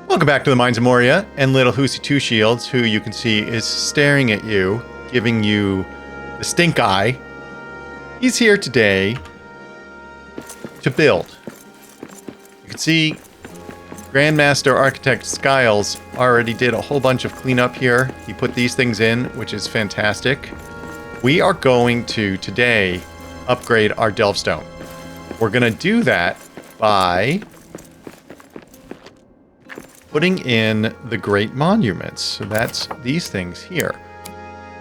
Welcome back to the Mines of Moria, and little Hoosie Two Shields, who you can see is staring at you, giving you the stink eye. He's here today to build. You can see Grandmaster Architect Skiles already did a whole bunch of cleanup here. He put these things in, which is fantastic. We are going to, today, upgrade our Delvestone. We're going to do that by putting in the Great Monuments. So that's these things here.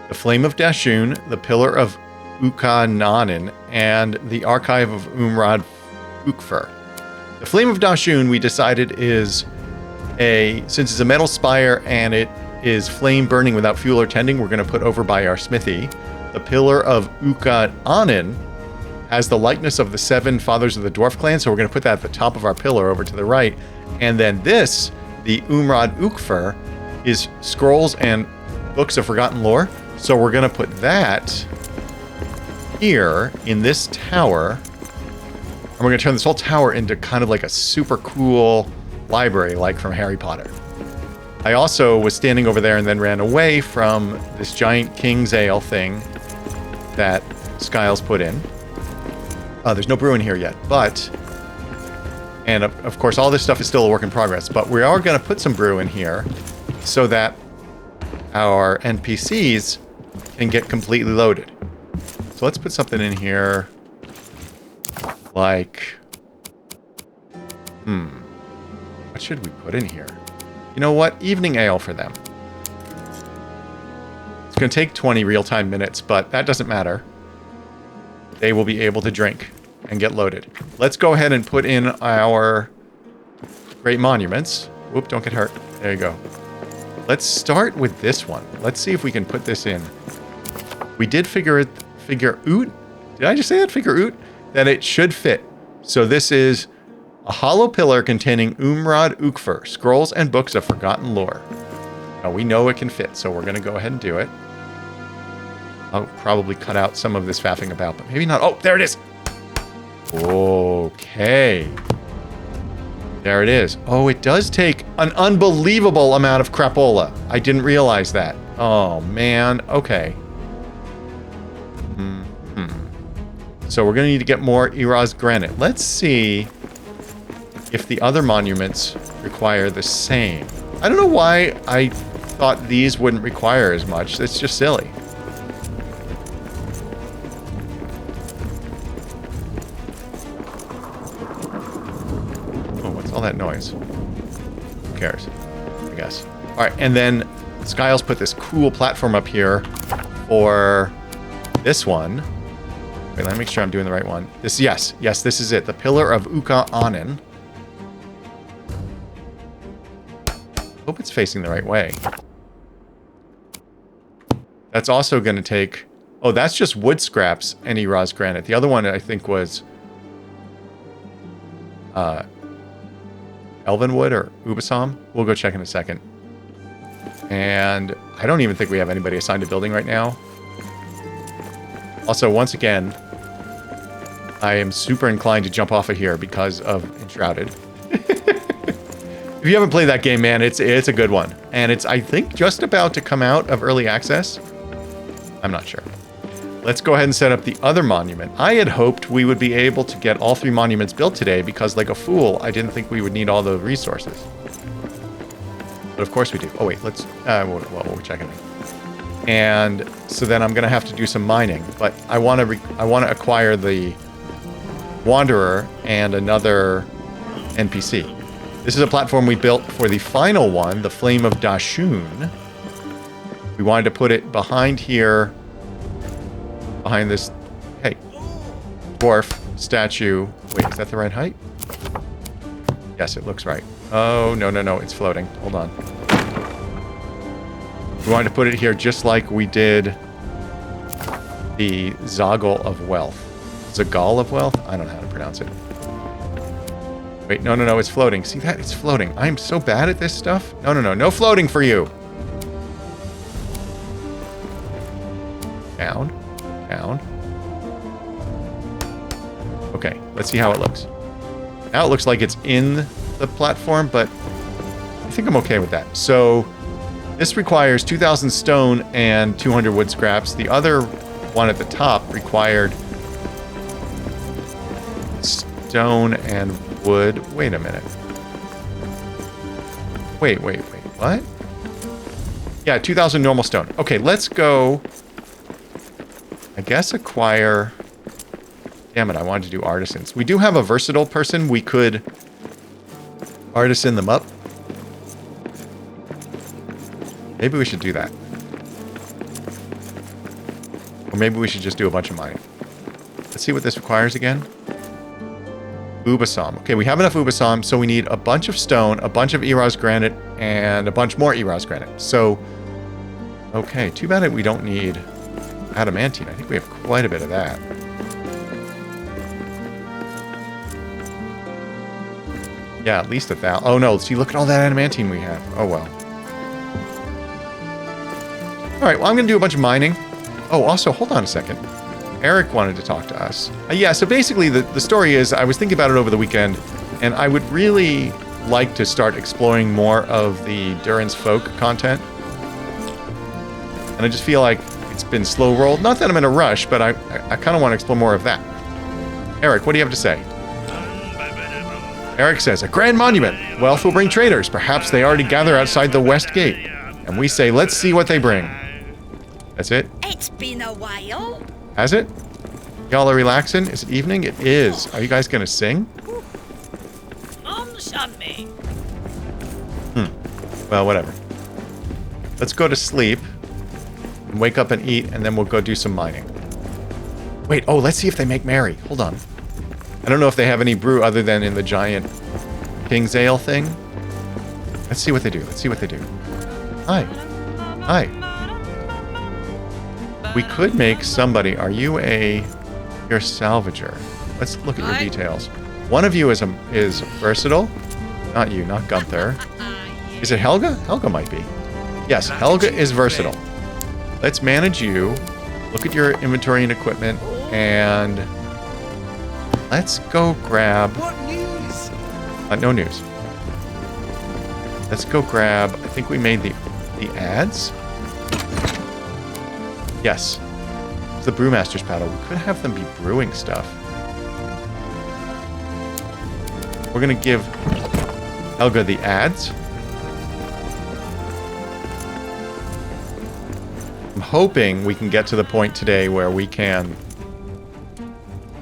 The Flame of Dashun, the Pillar of Ukananen, and the Archive of Umrad Ukfer. The Flame of Dashun, we decided, is since it's a metal spire and it is flame burning without fuel or tending, we're going to put over by our smithy. The Pillar of Ukananen has the likeness of the 7 fathers of the dwarf clan, so we're going to put that at the top of our pillar over to the right. And then this, the Umrad Ukfer, is scrolls and books of forgotten lore. So we're going to put that here in this tower. And we're going to turn this whole tower into kind of like a super cool library, like from Harry Potter. I also was standing over there and then ran away from this giant King's Ale thing that Skiles put in. There's no brew in here yet, but... And of course, all this stuff is still a work in progress, but we are going to put some brew in here so that our NPCs can get completely loaded. So let's put something in here like... What should we put in here? You know what? Evening ale for them. It's going to take 20 real-time minutes, but that doesn't matter. They will be able to drink and get loaded. Let's go ahead and put in our Great Monuments. Whoop, don't get hurt. There you go. Let's start with this one. Let's see if we can put this in. We did figure out, did I just say that? Figure out that it should fit. So this is a hollow pillar containing Umrad Ukfer, scrolls and books of forgotten lore. Now we know it can fit, so we're going to go ahead and do it. I'll probably cut out some of this faffing about, but maybe not. Oh, there it is. Okay. There it is. Oh, it does take an unbelievable amount of crapola. I didn't realize that. Oh, man. Okay. So we're going to need to get more Ihraz granite. Let's see if the other monuments require the same. I don't know why I thought these wouldn't require as much. It's just silly. All that noise. Who cares? I guess. All right, and then Skiles put this cool platform up here for this one. Wait, let me make sure I'm doing the right one. Yes, this is it. The Pillar of Ukananen. Hope it's facing the right way. That's also going to take... Oh, that's just wood scraps and Ihraz granite. The other one, I think, was... Elvenwood or Ubasam. We'll go check in a second. And I don't even think we have anybody assigned to building right now. Also, once again, I am super inclined to jump off of here because of Enshrouded. If you haven't played that game, man, it's a good one. And it's, I think, just about to come out of early access. I'm not sure. Let's go ahead and set up the other monument. I had hoped we would be able to get all 3 monuments built today because, like a fool, I didn't think we would need all the resources. But of course we do. Oh wait, let's... well, we're checking it. And so then I'm going to have to do some mining. But I want to acquire the Wanderer and another NPC. This is a platform we built for the final one, the Flame of Dashun. We wanted to put it behind here... behind this, hey, dwarf statue. Wait, is that the right height? Yes, it looks right. Oh, no, it's floating. Hold on. We wanted to put it here just like we did the Zoggle of Wealth. Zagal of Wealth? I don't know how to pronounce it. Wait, no, it's floating. See that? It's floating. I'm so bad at this stuff. No floating for you. Down. Okay, let's see how it looks. Now it looks like it's in the platform, but I think I'm okay with that. So this requires 2,000 stone and 200 wood scraps. The other one at the top required stone and wood. Wait a minute. Wait. What? Yeah, 2,000 normal stone. Okay, let's go. I guess acquire. Damn it, I wanted to do artisans. We do have a versatile person. We could artisan them up. Maybe we should do that. Or maybe we should just do a bunch of mining. Let's see what this requires again. Ubasam. Okay, we have enough Ubasam, so we need a bunch of stone, a bunch of Ihraz granite, and a bunch more Ihraz granite. So, okay, too bad we don't need adamantine. I think we have quite a bit of that. Yeah, at least 1,000. Oh no, see, look at all that adamantine we have. Oh well. Alright, well I'm going to do a bunch of mining. Oh, also, hold on a second. Eric wanted to talk to us. Yeah, so basically the story is, I was thinking about it over the weekend, and I would really like to start exploring more of the Durin's folk content. And I just feel like it's been slow rolled. Not that I'm in a rush, but I kind of want to explore more of that. Eric, what do you have to say? Eric says, a grand monument. Wealth will bring traders. Perhaps they already gather outside the west gate. And we say, let's see what they bring. That's it? It's been a while. Has it? Y'all are relaxing? Is it evening? It is. Are you guys going to sing? Well, whatever. Let's go to sleep. And wake up and eat, and then we'll go do some mining. Wait, oh, let's see if they make merry. Hold on. I don't know if they have any brew other than in the giant King's Ale thing. Let's see what they do. Let's see what they do. Hi. Hi. We could make somebody. Are you a... You're a salvager. Let's look at your details. One of you is versatile. Not you, not Gunther. Is it Helga? Helga might be. Yes, Helga is versatile. Let's manage you. Look at your inventory and equipment. And... let's go grab... What news? No news. Let's go grab... I think we made the ads? Yes. It's the brewmaster's paddle. We could have them be brewing stuff. We're going to give Helga the ads. I'm hoping we can get to the point today where we can...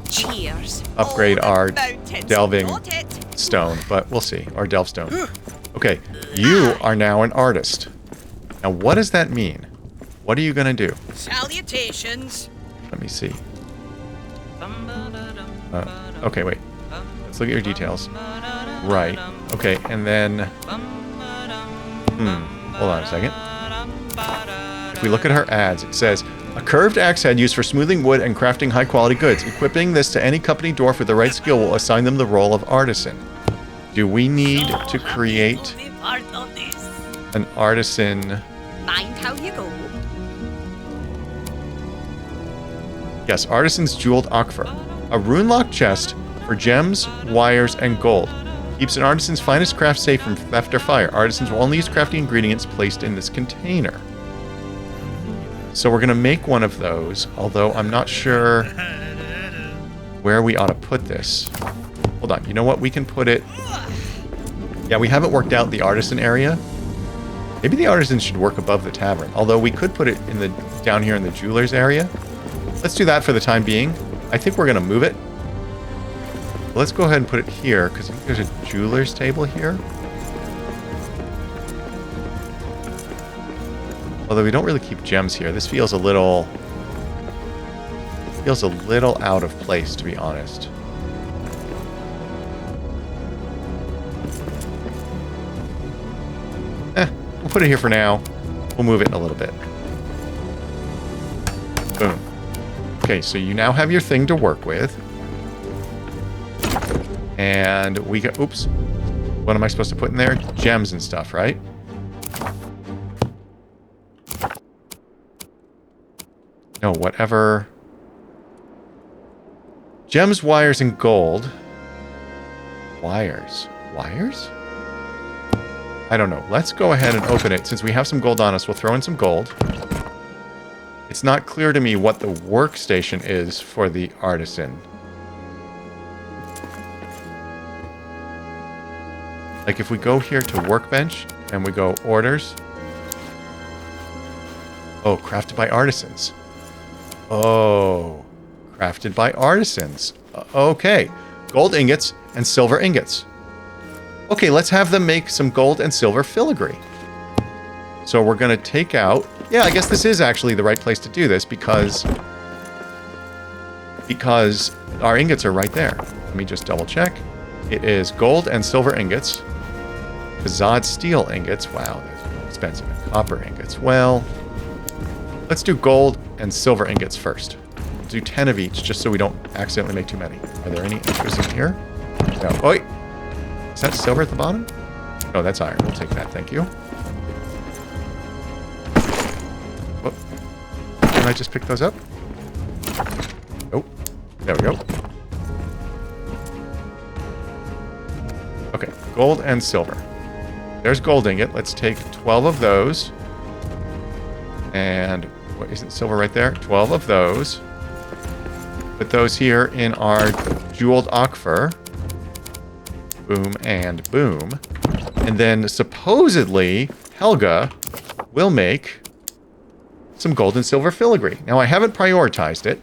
Cheers. upgrade our delving It. stone, but we'll see. Or delve stone. Okay, you are now an artist. Now, what does that mean? What are you going to do? Salutations. Let me see. Okay, wait. Let's look at your details. Right. Okay, and then... hold on a second. If we look at her ads, it says... a curved axe head used for smoothing wood and crafting high-quality goods. Equipping this to any company dwarf with the right skill will assign them the role of artisan. Do we need to create an artisan? Mind how you go. Yes, artisan's jeweled akvar. A rune-locked chest for gems, wires, and gold. Keeps an artisan's finest craft safe from theft or fire. Artisans will only use crafting ingredients placed in this container. So we're going to make one of those, although I'm not sure where we ought to put this. Hold on, you know what? We can put it... yeah, we haven't worked out the artisan area. Maybe the artisan should work above the tavern, although we could put it in the down here in the jeweler's area. Let's do that for the time being. I think we're going to move it. Let's go ahead and put it here, because I think there's a jeweler's table here. Although we don't really keep gems here. This feels a little out of place, to be honest. We'll put it here for now. We'll move it in a little bit. Boom. Okay, so you now have your thing to work with. And we got... oops. What am I supposed to put in there? Gems and stuff, right? No, whatever. Gems, wires, and gold. Wires. Wires? I don't know. Let's go ahead and open it. Since we have some gold on us, we'll throw in some gold. It's not clear to me what the workstation is for the artisan. Like if we go here to workbench and we go orders. Oh, crafted by artisans. Oh, crafted by artisans. Okay. Gold ingots and silver ingots. Okay, let's have them make some gold and silver filigree. So we're going to take out... Yeah, I guess this is actually the right place to do this because our ingots are right there. Let me just double check. It is gold and silver ingots. Kazad steel ingots. Wow, that's expensive. And copper ingots. Well, let's do gold and silver ingots first. We'll do 10 of each just so we don't accidentally make too many. Are there any extras in here? No. Oh, wait. Is that silver at the bottom? Oh, that's iron. We'll take that. Thank you. Whoop. Can I just pick those up? Oh, there we go. Okay, gold and silver. There's gold ingot. Let's take 12 of those. And what isn't silver right there? 12 of those. Put those here in our jeweled aquifer. Boom and boom. And then supposedly Helga will make some gold and silver filigree. Now I haven't prioritized it,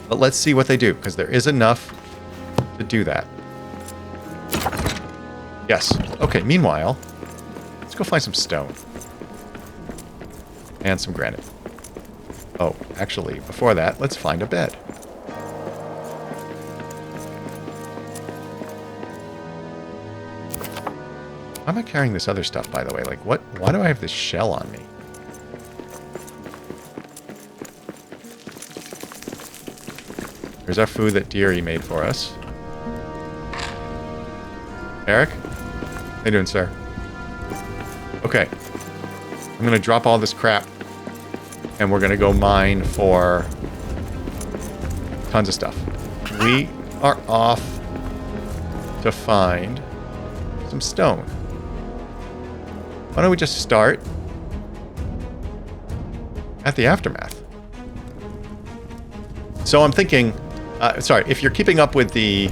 but let's see what they do because there is enough to do that. Yes. Okay, meanwhile, let's go find some stone. And some granite. Oh, actually, before that, let's find a bed. Why am I carrying this other stuff, by the way? Like, what? Why do I have this shell on me? Here's our food that Deary made for us. Eric? How you doing, sir? Okay. I'm going to drop all this crap. And we're going to go mine for tons of stuff. We are off to find some stone. Why don't we just start at the aftermath? So I'm thinking, sorry, if you're keeping up with the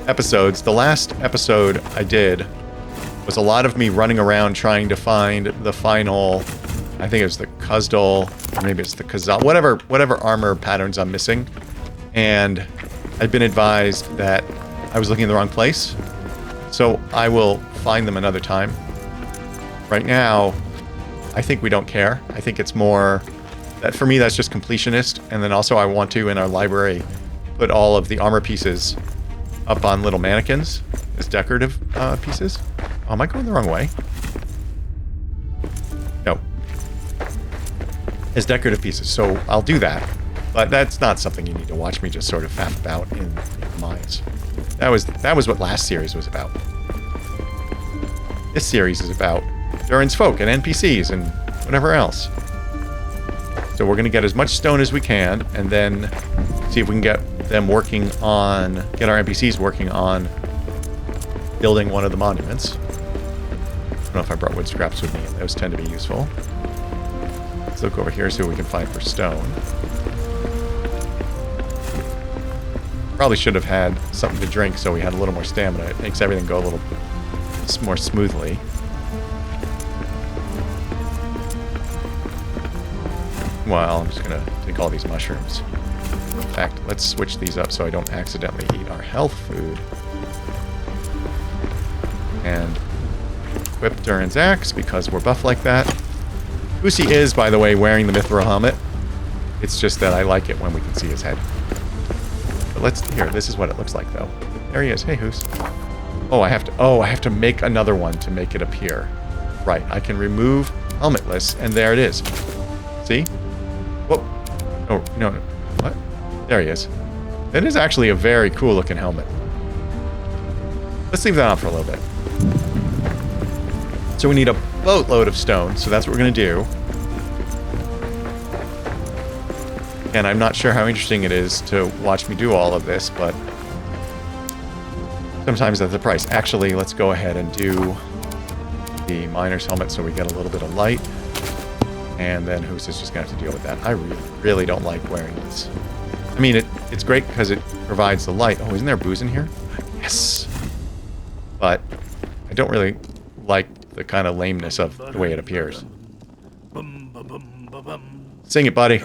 episodes, the last episode I did was a lot of me running around trying to find the final, I think it was the Kuzdal, or maybe it's the Kazal, whatever armor patterns I'm missing. And I'd been advised that I was looking in the wrong place. So I will find them another time. Right now, I think we don't care. I think it's more that for me, that's just completionist. And then also I want to, in our library, put all of the armor pieces up on little mannequins as decorative pieces. Oh, am I going the wrong way? No. As decorative pieces. So I'll do that. But that's not something you need to watch me just sort of faff about in mines. That was what last series was about. This series is about Durin's folk and NPCs and whatever else. So we're going to get as much stone as we can and then see if we can get them working on, get our NPCs working on building one of the monuments. I don't know if I brought wood scraps with me. Those tend to be useful. Let's look over here, see what we can find for stone. Probably should have had something to drink so we had a little more stamina. It makes everything go a little more smoothly. Well, I'm just going to take all these mushrooms. In fact, let's switch these up so I don't accidentally eat our health food. And equip Durin's axe because we're buff like that. Hoosie is, by the way, wearing the Mithril helmet. It's just that I like it when we can see his head. But let's, here, this is what it looks like though. There he is. Hey, Hoos. Oh, I have to make another one to make it appear. Right, I can remove helmetless, and there it is. See? Whoa. Oh, no. What? There he is. That is actually a very cool looking helmet. Let's leave that on for a little bit. So we need a boatload of stone, so that's what we're going to do. And I'm not sure how interesting it is to watch me do all of this, but sometimes that's the price. Actually, let's go ahead and do the miner's helmet so we get a little bit of light. And then Hoos is just going to have to deal with that. I really don't like wearing this. I mean, it's great because it provides the light. Oh, isn't there booze in here? Yes. But I don't really like the kind of lameness of the way it appears. Sing it, buddy.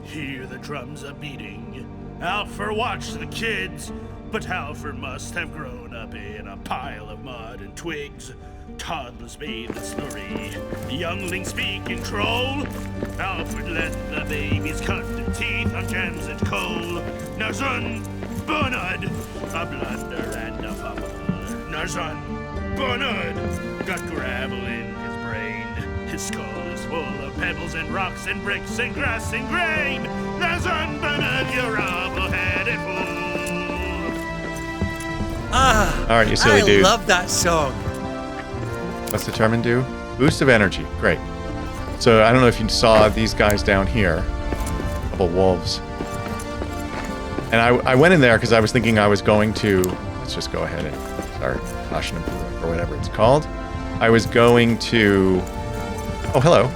Hear the drums a beating. Alfred watched the kids, but Alfred must have grown up in a pile of mud and twigs. Toddlers bathe and slurry, younglings speak in troll. Alfred let the babies cut their teeth on gems and coal. Narzun, Bernard, a blunder and a fumble. Narzun, Bernard, got gravel in his brain. His skull is full of pebbles and rocks and bricks and grass and grain. Narzun, Bernard, you rubble-headed fool. Ah, All right, you silly dude. I love that song. What's Determined do? Boost of energy. Great. So I don't know if you saw these guys down here. A couple wolves. And I went in there because I was thinking I was going to... Let's just go ahead and start caution or whatever it's called. I was going to... Oh, hello.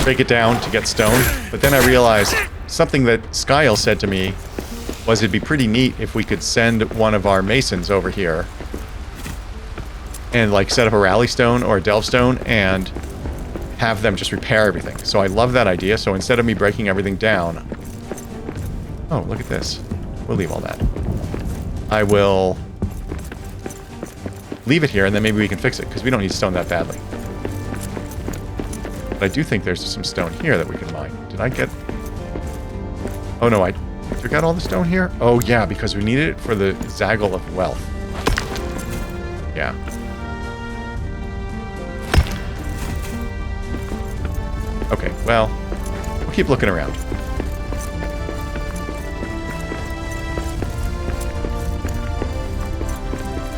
Break it down to get stone. But then I realized something that Skyle said to me was it'd be pretty neat if we could send one of our masons over here and like set up a rally stone or a delve stone and have them just repair everything. So I love that idea. So instead of me breaking everything down... Oh, look at this. We'll leave all that. I will leave it here and then maybe we can fix it because we don't need stone that badly. But I do think there's some stone here that we can mine. Did I get... Oh no, I took out all the stone here? Oh yeah, because we needed it for the Zaggle of Wealth. Yeah. Okay, well, we'll keep looking around.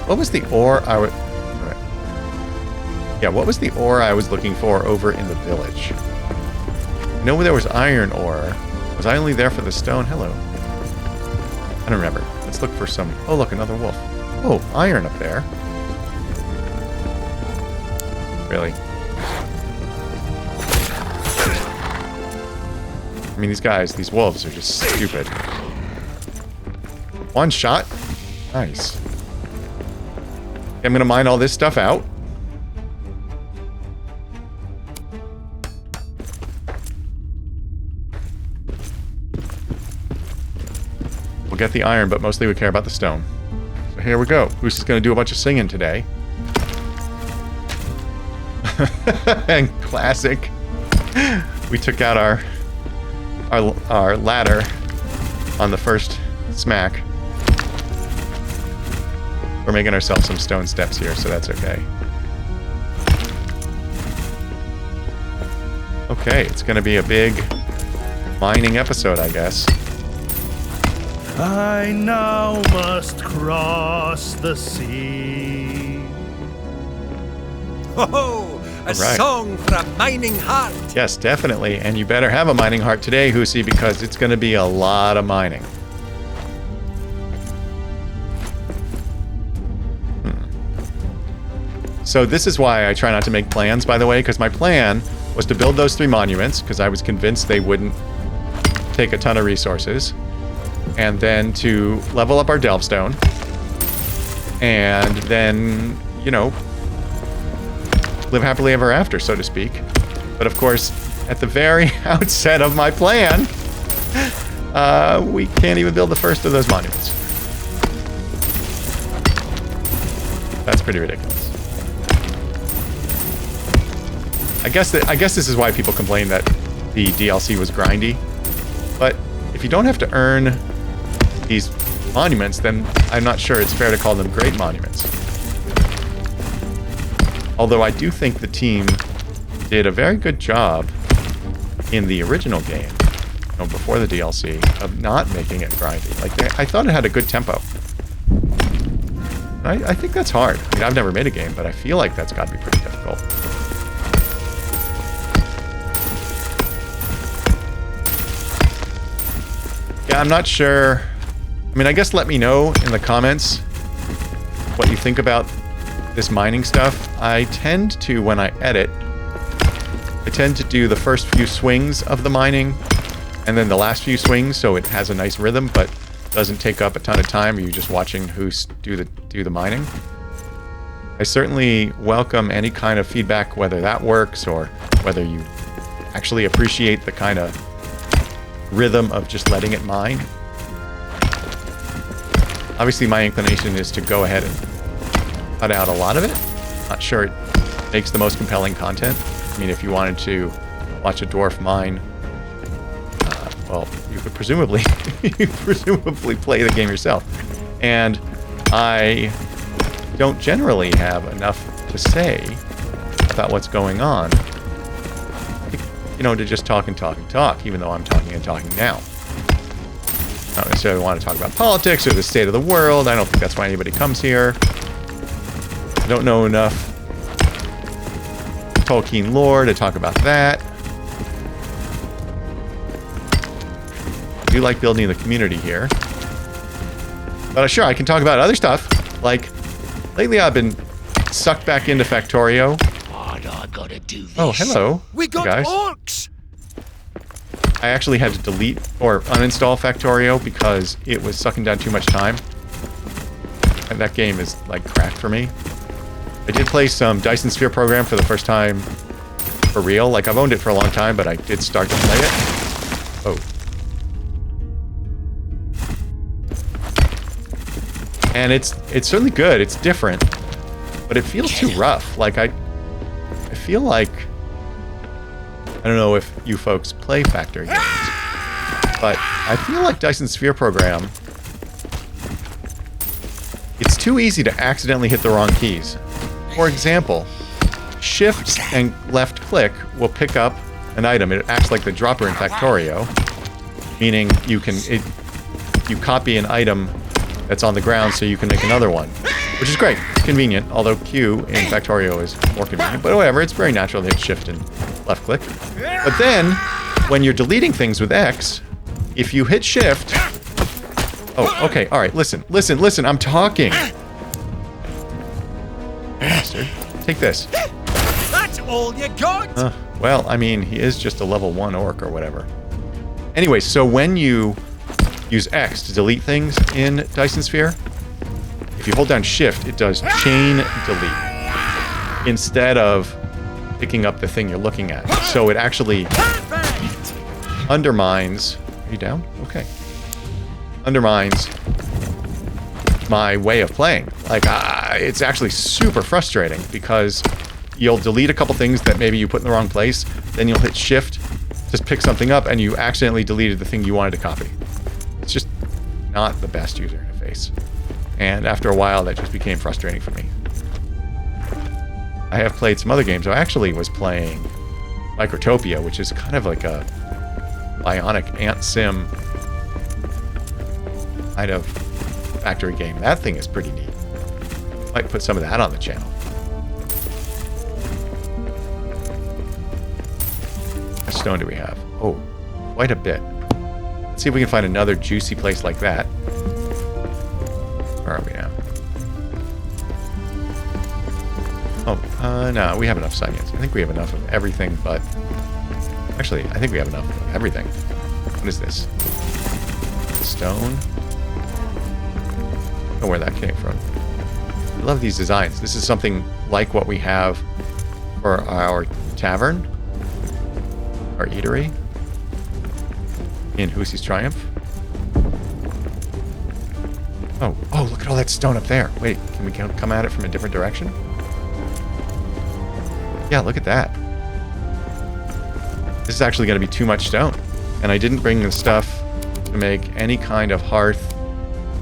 What was the ore I was... Yeah, what was the ore I was looking for over in the village? I know there was iron ore. Was I only there for the stone? Hello. I don't remember. Let's look for some... Oh, look, another wolf. Oh, iron up there. Really? I mean, these wolves are just stupid. One shot? Nice. Okay, I'm gonna mine all this stuff out. We'll get the iron, but mostly we care about the stone. So here we go. Who's just gonna do a bunch of singing today? And classic. We took out our ladder on the first smack. We're making ourselves some stone steps here, so that's okay. Okay, it's gonna be a big mining episode, I guess. I now must cross the sea. Ho ho! A song for a mining heart. Yes, definitely. And you better have a mining heart today, Hoosie, because it's going to be a lot of mining. So this is why I try not to make plans, by the way, because my plan was to build those 3 monuments, because I was convinced they wouldn't take a ton of resources. And then to level up our Delvestone. And then, you know, live happily ever after, so to speak. But of course, at the very outset of my plan, we can't even build the first of those monuments. That's pretty ridiculous. I guess this is why people complain that the DLC was grindy. But if you don't have to earn these monuments, then I'm not sure it's fair to call them great monuments. Although I do think the team did a very good job in the original game, you know, before the DLC, of not making it grindy. Like, I thought it had a good tempo. I think that's hard. I mean, I've never made a game, but I feel like that's got to be pretty difficult. Yeah, I'm not sure. I mean, I guess let me know in the comments what you think about this mining stuff. I tend to, when I edit, I tend to do the first few swings of the mining and then the last few swings so it has a nice rhythm but doesn't take up a ton of time. You're just watching Hoos do the mining. I certainly welcome any kind of feedback, whether that works or whether you actually appreciate the kind of rhythm of just letting it mine. Obviously, my inclination is to go ahead and cut out a lot of it. Not sure it makes the most compelling content. I mean, if you wanted to watch a dwarf mine, well, you could presumably play the game yourself. And I don't generally have enough to say about what's going on, you know, to just talk and talk and talk, even though I'm talking and talking now. I don't necessarily want to talk about politics or the state of the world. I don't think that's why anybody comes here. I don't know enough Tolkien lore to talk about that. I do like building the community here. But sure, I can talk about other stuff. Like, lately I've been sucked back into Factorio. What I gotta do this? Oh, hello. We got guys. orcs! I actually had to delete or uninstall Factorio because it was sucking down too much time. And that game is like cracked for me. I did play some Dyson Sphere program for the first time for real. Like, I've owned it for a long time, but I did start to play it. Oh. And it's certainly good. It's different, but it feels too rough. Like, I feel like, I don't know if you folks play Factory games, but I feel like Dyson Sphere program, it's too easy to accidentally hit the wrong keys. For example, shift and left click will pick up an item. It acts like the dropper in Factorio, meaning you copy an item that's on the ground so you can make another one, which is great. It's convenient, although Q in Factorio is more convenient. But whatever, it's very natural to hit shift and left click. But then, when you're deleting things with X, if you hit shift... Oh, okay, alright, listen, I'm talking. Bastard. Take this. That's all you got? Well, I mean, he is just a level 1 orc or whatever. Anyway, so when you use X to delete things in Dyson Sphere, if you hold down shift, it does chain delete instead of picking up the thing you're looking at. So it actually undermines... Are you down? Okay. Undermines my way of playing. Like, it's actually super frustrating because you'll delete a couple things that maybe you put in the wrong place, then you'll hit shift to pick something up, and you accidentally deleted the thing you wanted to copy. It's just not the best user interface. And after a while, that just became frustrating for me. I have played some other games. I actually was playing Microtopia, which is kind of like a bionic ant sim kind of factory game. That thing is pretty neat. Might put some of that on the channel. How much stone do we have? Oh, quite a bit. Let's see if we can find another juicy place like that. Where are we now? Oh, no, we have enough science. I think we have enough of everything, but... Actually, I think we have enough of everything. What is this? Stone? I don't know where that came from. I love these designs. This is something like what we have for our tavern. Our eatery. In Hoosie's Triumph. Oh, look at all that stone up there. Wait, can we come at it from a different direction? Yeah, look at that. This is actually going to be too much stone. And I didn't bring the stuff to make any kind of hearth.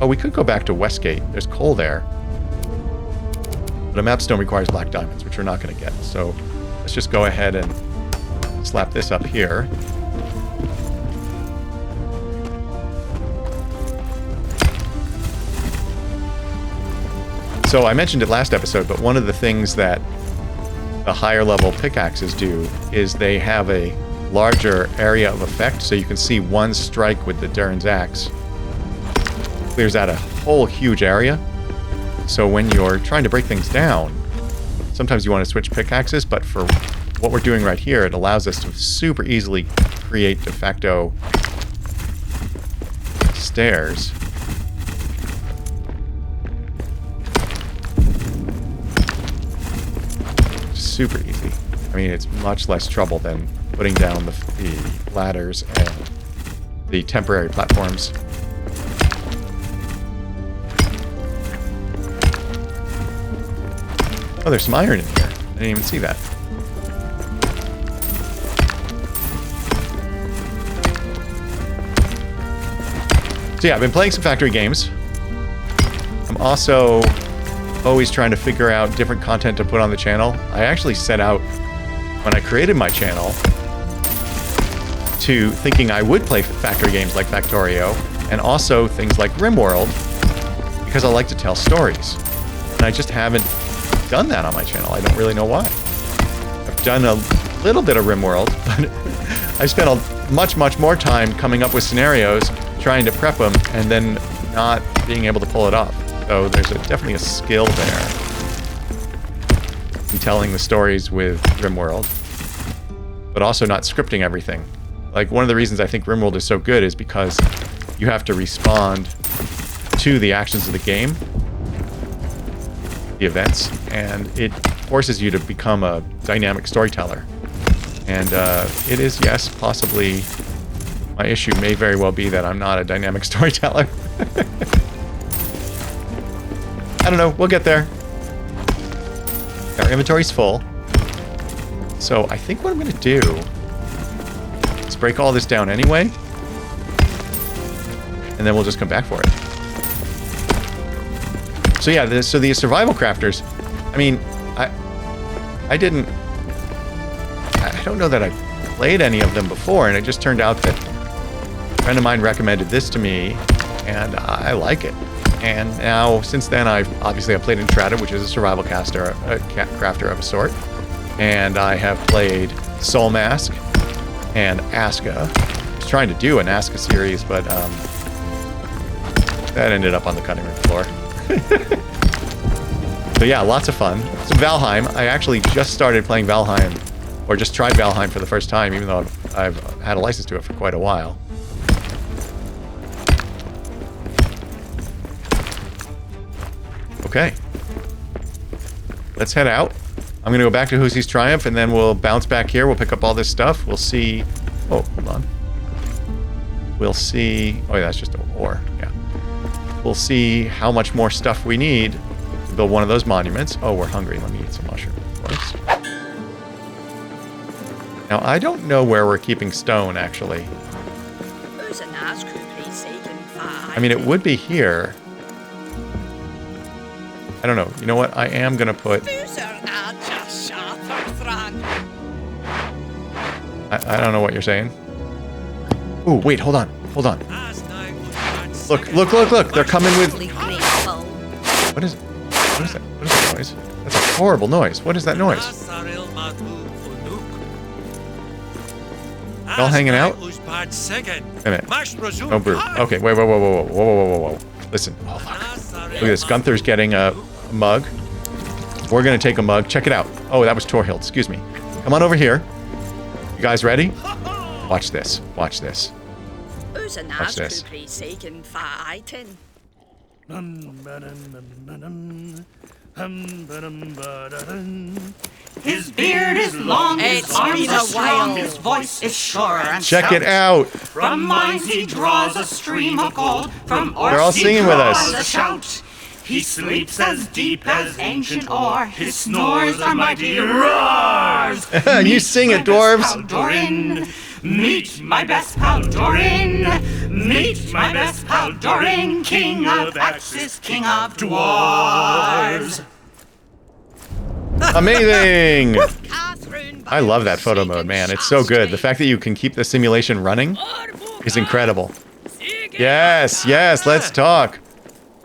Oh, we could go back to Westgate. There's coal there. But a map stone requires black diamonds, which we're not going to get. So let's just go ahead and slap this up here. So I mentioned it last episode, but one of the things that the higher level pickaxes do is they have a larger area of effect, so you can see one strike with the Durin's axe clears out a whole huge area. So when you're trying to break things down, sometimes you want to switch pickaxes, but for what we're doing right here, it allows us to super easily create de facto stairs. Super easy. I mean, it's much less trouble than putting down the ladders and the temporary platforms. Oh, there's some iron in here. I didn't even see that. So yeah, I've been playing some factory games. I'm also always trying to figure out different content to put on the channel. I actually set out, when I created my channel, to thinking I would play factory games like Factorio, and also things like RimWorld, because I like to tell stories. And I just haven't done that on my channel. I don't really know why. I've done a little bit of RimWorld, but I spent much more time coming up with scenarios, trying to prep them, and then not being able to pull it off. So there's definitely a skill there in telling the stories with RimWorld, but also not scripting everything. Like, one of the reasons I think RimWorld is so good is because you have to respond to the actions of the game, the events, and it forces you to become a dynamic storyteller. And it is, yes, possibly my issue may very well be that I'm not a dynamic storyteller. I don't know, we'll get there. Our inventory's full. So I think what I'm gonna do is break all this down anyway, and then we'll just come back for it. So yeah, so the survival crafters, I mean, I don't know that I played any of them before, and it just turned out that a friend of mine recommended this to me, and I like it. And now, since then, I've played Entrada, which is a survival crafter of a sort, and I have played Soul Mask and Aska. I was trying to do an Aska series, but that ended up on the cutting room floor. So yeah, lots of fun. Some Valheim. I actually just started playing Valheim, or just tried Valheim for the first time, even though I've had a license to it for quite a while. Okay. Let's head out. I'm gonna go back to Hoosie's Triumph, and then we'll bounce back here. We'll pick up all this stuff. We'll see... Oh, hold on. We'll see... Oh, yeah, that's just an ore. Yeah. We'll see how much more stuff we need to build one of those monuments. Oh, we're hungry. Let me eat some mushrooms, of course. Now, I don't know where we're keeping stone, actually. I mean, it would be here. I don't know. You know what? I am going to put... I don't know what you're saying. Ooh, wait, hold on. Hold on. Look, look, look, look. They're coming with... What is it? What is that? What is that noise? That's a horrible noise. What is that noise? Y'all hanging out? Wait a minute. No brew. Okay, wait, whoa, whoa, whoa, whoa, whoa, whoa, whoa, whoa. Listen. Oh, fuck. Look at this. Gunther's getting a mug. We're going to take a mug. Check it out. Oh, that was Torhild. Excuse me. Come on over here. You guys ready? Watch this. Watch this. Watch this. His beard is long, his arms are strong, his voice is sure and check it out. From mines he draws a stream of gold, from ores they're all singing with us. A shout. He sleeps as deep as ancient ore, his snores are mighty roars. You sing it, dwarves. Durin. Meet my best pal Durin. Meet my best pal Durin, king of axes, king of dwarves. Amazing! I love that photo mode, man. It's so good. The fact that you can keep the simulation running is incredible. Yes, yes, let's talk.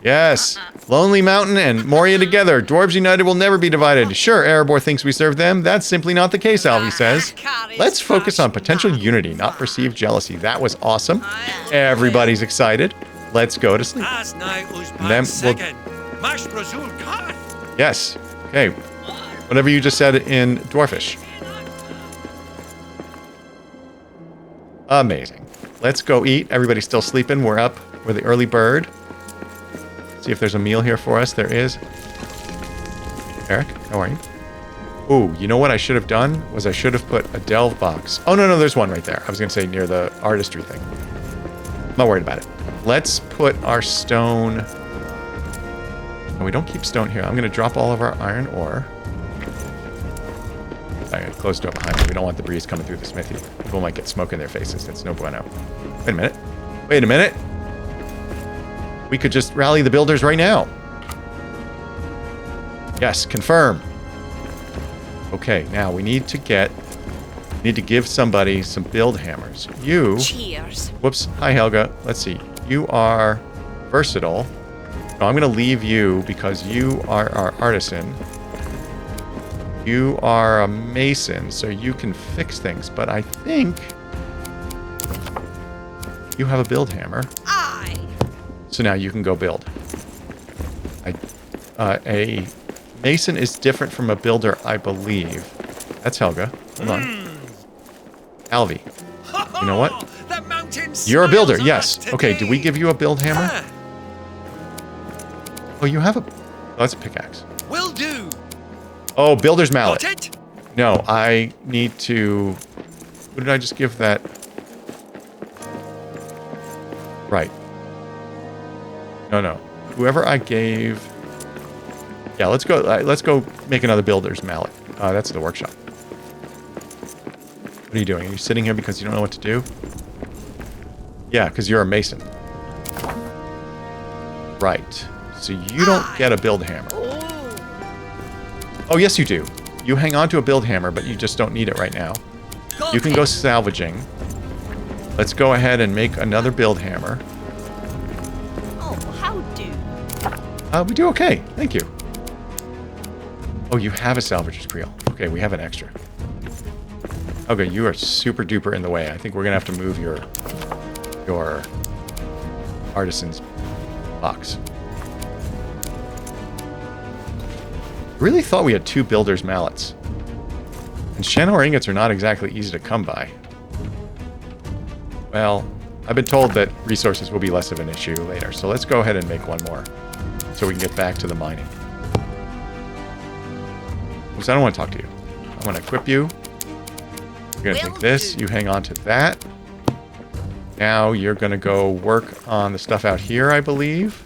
Yes. Lonely Mountain and Moria together. Dwarves united will never be divided. Sure, Erebor thinks we serve them. That's simply not the case, Alvi says. Let's focus on potential unity, not perceived jealousy. That was awesome. Everybody's excited. Let's go to sleep. And then yes. Okay. Whatever you just said in Dwarfish. Amazing. Let's go eat. Everybody's still sleeping. We're up. We're the early bird. See if there's a meal here for us. There is. Eric, how are you? Ooh, you know what I should have done? Was I should have put a delve box. Oh, no, there's one right there. I was going to say near the artistry thing. I'm not worried about it. Let's put our stone... No, we don't keep stone here. I'm going to drop all of our iron ore. I'm going to close the door behind me. We don't want the breeze coming through the smithy. People might get smoke in their faces. That's no bueno. Wait a minute. Wait a minute. We could just rally the builders right now. Yes, confirm. Okay, now we need to give somebody some build hammers. You... Cheers. Whoops. Hi, Helga. Let's see. You are versatile. No, I'm going to leave you because you are our artisan. You are a mason, so you can fix things. But I think you have a build hammer. So now you can go build. A mason is different from a builder, I believe. That's Helga. Hold on. Alvi. You know what? You're a builder, yes. Okay, do we give you a build hammer? Oh, you have a... Oh, that's a pickaxe. Will do. Oh, builder's mallet. No, I need to... Who did I just give that? Right. No. Whoever I gave... Yeah, let's go make another builder's mallet. That's the workshop. What are you doing? Are you sitting here because you don't know what to do? Yeah, because you're a mason. Right. So you don't get a build hammer. Oh, yes you do. You hang on to a build hammer, but you just don't need it right now. You can go salvaging. Let's go ahead and make another build hammer. We do okay. Thank you. Oh, you have a salvager's creel. Okay, we have an extra. Okay, you are super duper in the way. I think we're going to have to move your artisan's box. I really thought we had 2 builder's mallets. And Shanor ingots are not exactly easy to come by. Well, I've been told that resources will be less of an issue later, so let's go ahead and make one more. So we can get back to the mining. Oops, I don't want to talk to you. I want to equip you. You're going to take this. You hang on to that. Now you're going to go work on the stuff out here, I believe.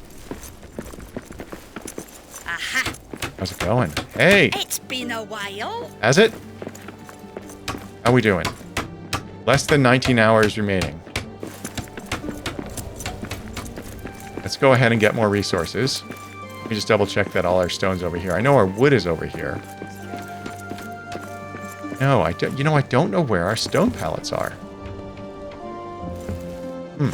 Aha. How's it going? Hey! It's been a while. Has it? How we doing? Less than 19 hours remaining. Let's go ahead and get more resources. Let me just double check that all our stone's over here. I know our wood is over here. No, I don't know where our stone pallets are. I'm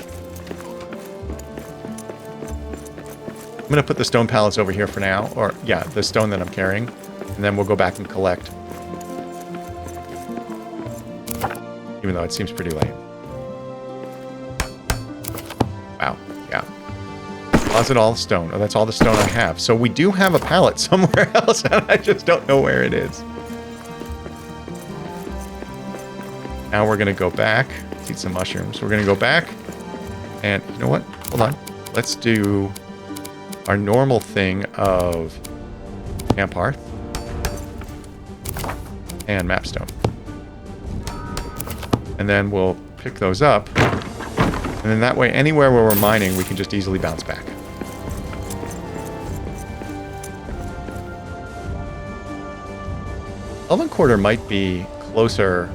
going to put the stone pallets over here for now. Or, yeah, the stone that I'm carrying. And then we'll go back and collect. Even though it seems pretty late. Wow, yeah. Deposit all the stone. Oh, that's all the stone I have. So we do have a pallet somewhere else, and I just don't know where it is. Now we're going to go back. Let's eat some mushrooms. We're going to go back. And you know what? Hold on. Let's do our normal thing of camp hearth and mapstone. And then we'll pick those up. And then that way, anywhere where we're mining, we can just easily bounce back. Elven Quarter might be closer.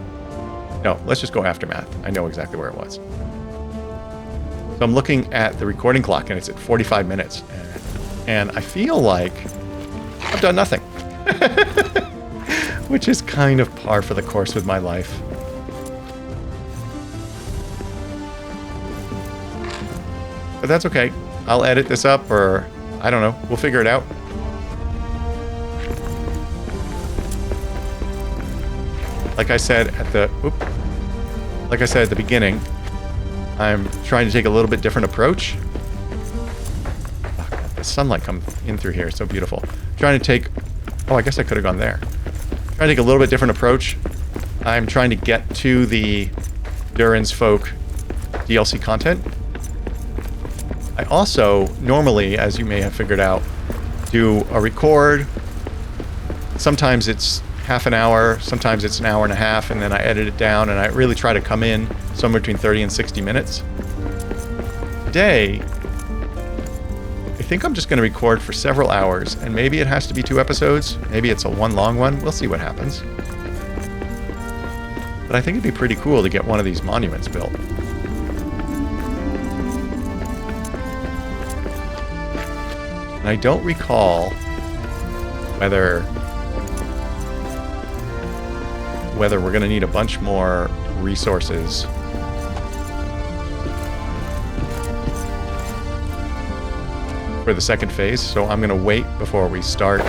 No, let's just go Aftermath. I know exactly where it was. So I'm looking at the recording clock, and it's at 45 minutes. And I feel like I've done nothing. Which is kind of par for the course with my life. But that's okay. I'll edit this up, or I don't know. We'll figure it out. Like I said at the beginning, I'm trying to take a little bit different approach. Oh, God, the sunlight comes in through here. It's so beautiful. Trying to take... Oh, I guess I could have gone there. Trying to take a little bit different approach. I'm trying to get to the Durin's Folk DLC content. I also, normally, as you may have figured out, do a record. Sometimes it's half an hour, sometimes it's an hour and a half, and then I edit it down, and I really try to come in somewhere between 30 and 60 minutes. Today, I think I'm just going to record for several hours, and maybe it has to be 2 episodes, maybe it's a one long one, we'll see what happens. But I think it'd be pretty cool to get one of these monuments built. And I don't recall whether we're going to need a bunch more resources for the second phase, so I'm going to wait before we start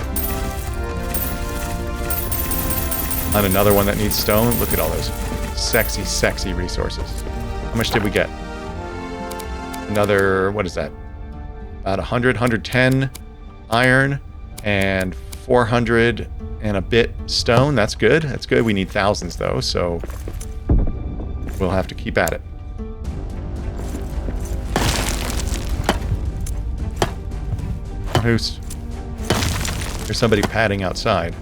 on another one that needs stone. Look at all those sexy, sexy resources. How much did we get? Another, what is that? About 110 iron and 400 and a bit stone. That's good. That's good. We need thousands, though, so we'll have to keep at it. There's somebody padding outside.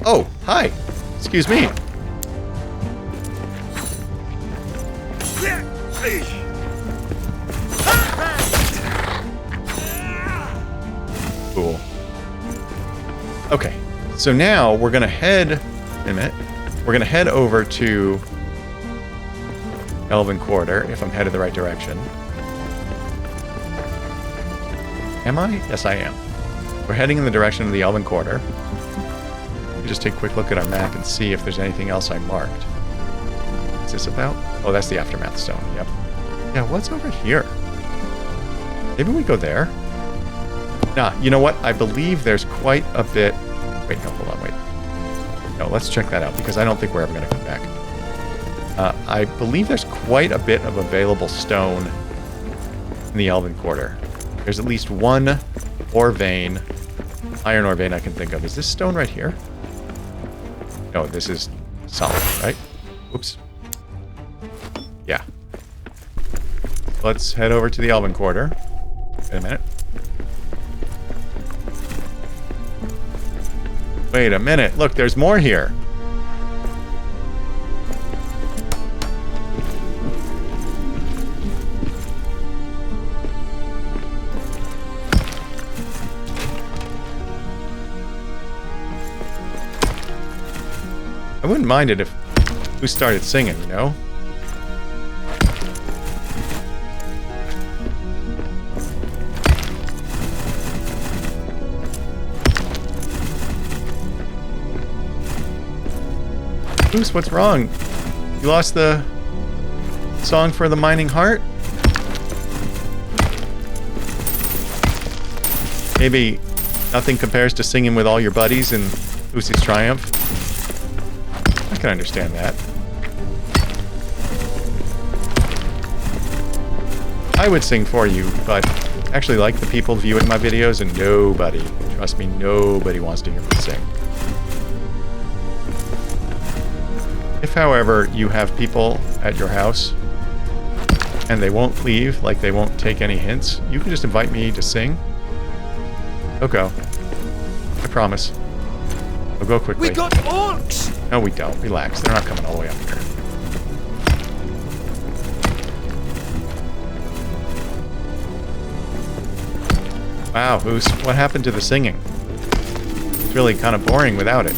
Oh, hi. Excuse me. Cool. Okay, so now we're gonna head. Wait a minute. We're gonna head over to Elven Quarter if I'm headed the right direction. Am I? Yes, I am. We're heading in the direction of the Elven Quarter. Let me just take a quick look at our map and see if there's anything else I marked. What's this about? Oh, that's the Aftermath Stone. Yep. Yeah, what's over here? Maybe we go there? Nah, you know what? I believe there's quite a bit... Wait, no, hold on, wait. No, let's check that out, because I don't think we're ever going to come back. I believe there's quite a bit of available stone in the Elven Quarter. There's at least one ore vein, iron ore vein I can think of. Is this stone right here? No, this is solid, right? Oops. Yeah. Let's head over to the Elven Quarter. Wait a minute. Wait a minute. Look, there's more here. I wouldn't mind it if we started singing, you know? Hoos, what's wrong? You lost the song for the mining heart? Maybe nothing compares to singing with all your buddies in Hoosie's Triumph. I can understand that. I would sing for you, but I actually like the people viewing my videos, and nobody, trust me, nobody wants to hear me sing. If, however, you have people at your house and they won't leave, like they won't take any hints, you can just invite me to sing. They'll go. I promise. They'll go quickly. We got orcs! No, we don't. Relax. They're not coming all the way up here. Wow, Hoos, what happened to the singing? It's really kind of boring without it.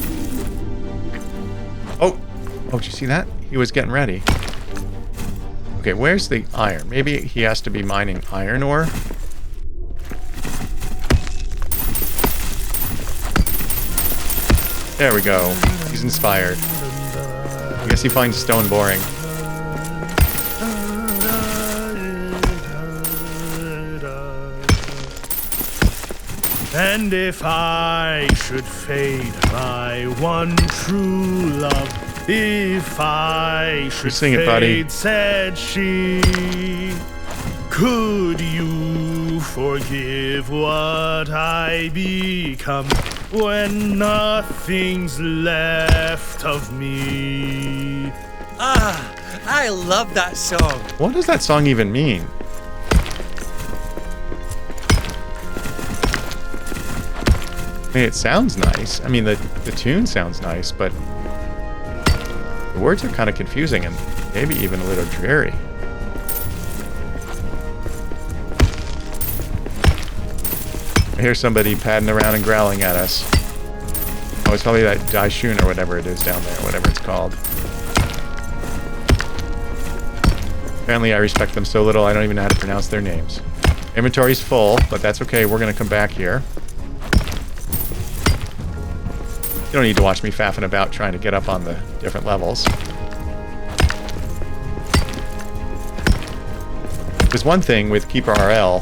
Oh, did you see that? He was getting ready. Okay, where's the iron? Maybe he has to be mining iron ore? There we go. He's inspired. I guess he finds stone boring. And if I should fade my one true love, if I should sing it, buddy. fade, said she, could you forgive what I become when nothing's left of me? Ah, I love that song. What does that song even mean? I mean, it sounds nice. I mean, the tune sounds nice, but the words are kind of confusing and maybe even a little dreary. I hear somebody padding around and growling at us. Oh, it's probably that Daishun or whatever it is down there, whatever it's called. Apparently I respect them so little I don't even know how to pronounce their names. Inventory's full, but that's okay. We're going to come back here. You don't need to watch me faffing about trying to get up on the different levels. There's one thing with Keeper RL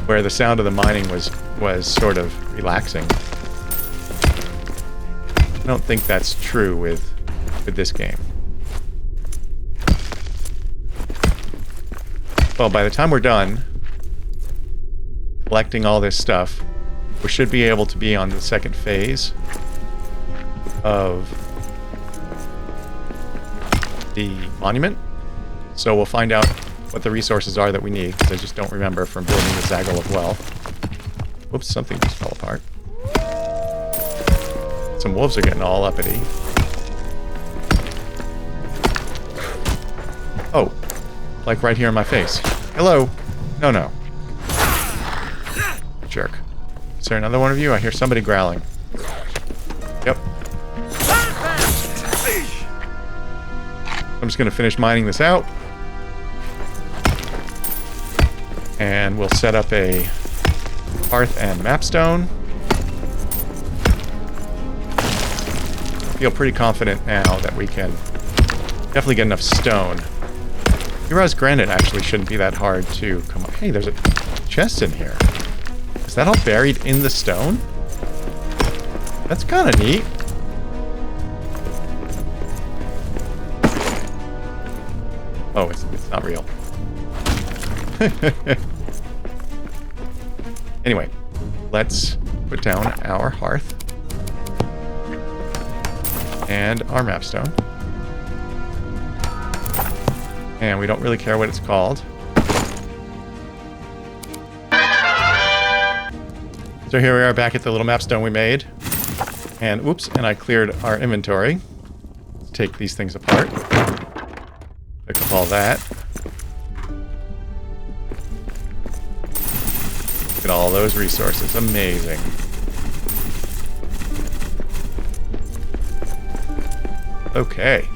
where the sound of the mining was sort of relaxing. I don't think that's true with this game. Well, by the time we're done collecting all this stuff, we should be able to be on the second phase of the monument. So we'll find out what the resources are that we need, because I just don't remember from building the Zaggle of Wealth. Whoops, something just fell apart. Some wolves are getting all uppity. Oh, like right here in my face. Hello. No. Jerk. Is there another one of you? I hear somebody growling. Yep. I'm just going to finish mining this out. And we'll set up a hearth and mapstone. I feel pretty confident now that we can definitely get enough stone. Ihraz granite actually shouldn't be that hard to come up. Hey, there's a chest in here. Is that all buried in the stone? That's kind of neat. Oh, it's not real. Anyway, let's put down our hearth and our mapstone. And we don't really care what it's called. So here we are back at the little mapstone we made. And oops, and I cleared our inventory. Let's take these things apart. Pick up all that. Look at all those resources. Amazing. Okay.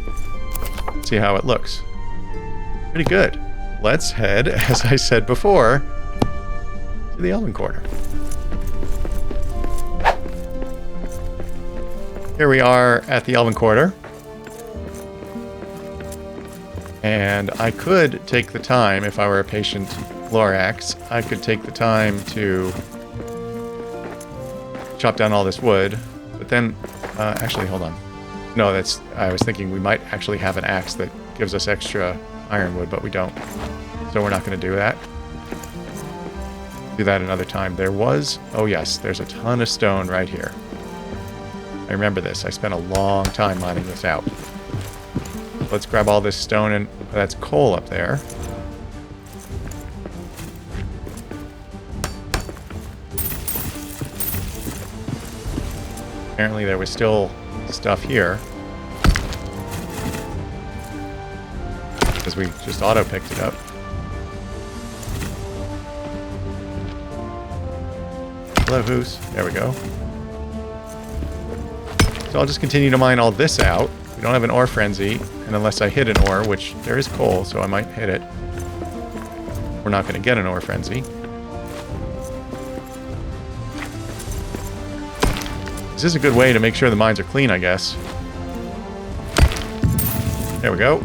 Let's see how it looks. Pretty good. Let's head, as I said before, to the Elven Quarter. Here we are at the Elven Quarter. And I could take the time, if I were a patient Lorax, I could take the time to chop down all this wood. But then, actually, hold on. No, I was thinking we might actually have an axe that gives us extra ironwood, but we don't. So we're not going to do that. Do that another time. Oh yes, there's a ton of stone right here. I remember this. I spent a long time mining this out. Let's grab all this stone, and that's coal up there. Apparently there was still stuff here, because we just auto-picked it up. Hello, Hoos. There we go. So I'll just continue to mine all this out. We don't have an ore frenzy, and unless I hit an ore, which there is coal, so I might hit it, we're not going to get an ore frenzy. This is a good way to make sure the mines are clean, I guess. There we go.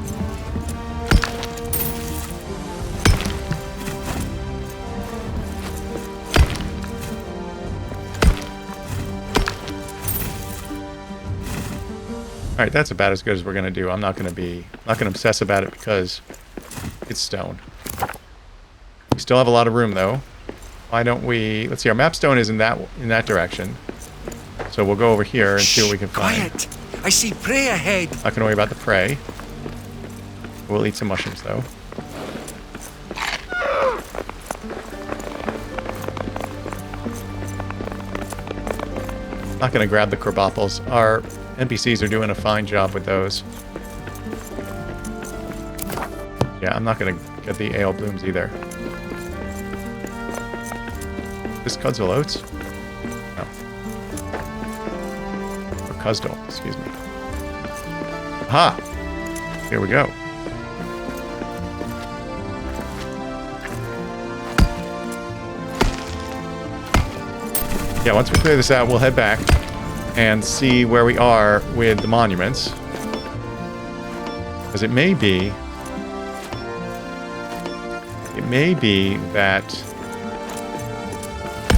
Alright, that's about as good as we're going to do. I'm not going to obsess about it because it's stone. We still have a lot of room, though. Why don't we... Let's see, our map stone is in that direction. So we'll go over here and see what we can find. Quiet! I see prey ahead. Not going to worry about the prey. We'll eat some mushrooms, though. Not going to grab the corbopples. Our NPCs are doing a fine job with those. Yeah, I'm not going to get the ale blooms either. This Cudsville oats? No. Or Cuzdle, excuse me. Aha! Here we go. Yeah, once we clear this out, we'll head back and see where we are with the monuments. Because it may be that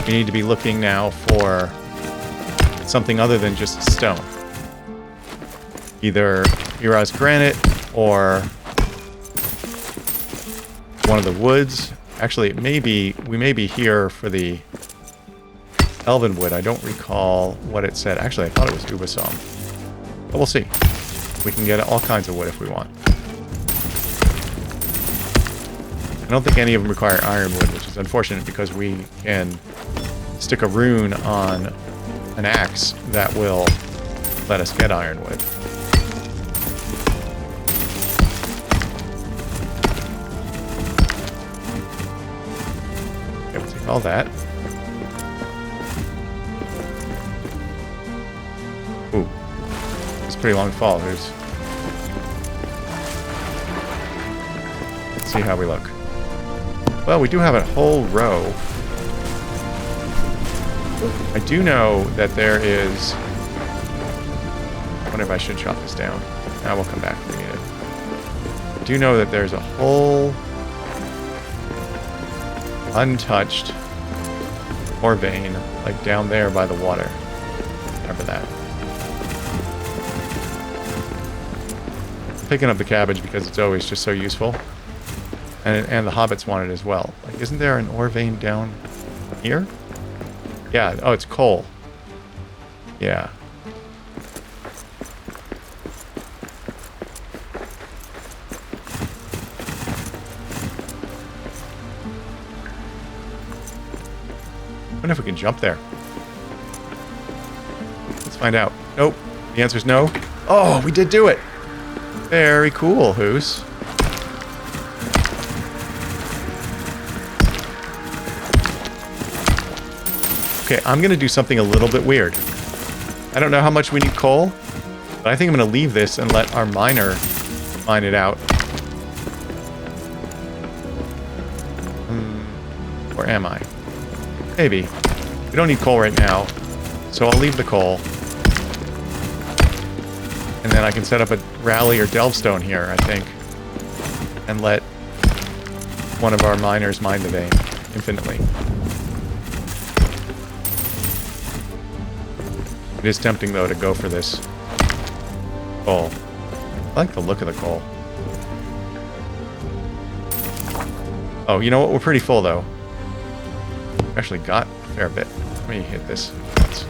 we need to be looking now for something other than just stone. Either Ihraz granite or one of the woods. Actually, we may be here for the Elven wood. I don't recall what it said. Actually, I thought it was Ubasom. But we'll see. We can get all kinds of wood if we want. I don't think any of them require ironwood, which is unfortunate because we can stick a rune on an axe that will let us get ironwood. Okay, we'll take all that. Ooh. It's a pretty long fall. Let's see how we look. Well, we do have a whole row. I do know that there is... I wonder if I should chop this down. Now we'll come back if we need it. I do know that there's a whole untouched ore vein, like down there by the water. Remember that. I'm picking up the cabbage because it's always just so useful. And the hobbits want it as well. Like, isn't there an ore vein down here? Yeah. Oh, it's coal. Yeah. I wonder if we can jump there. Let's find out. Nope. The answer's no. Oh, we did do it. Very cool, Hoos. Okay, I'm going to do something a little bit weird. I don't know how much we need coal, but I think I'm going to leave this and let our miner mine it out. Or am I? Maybe. We don't need coal right now, so I'll leave the coal. And then I can set up a rally or delvestone here, I think. And let one of our miners mine the vein infinitely. It is tempting, though, to go for this coal. I like the look of the coal. Oh, you know what? We're pretty full, though. We actually got a fair bit. Let me hit this once.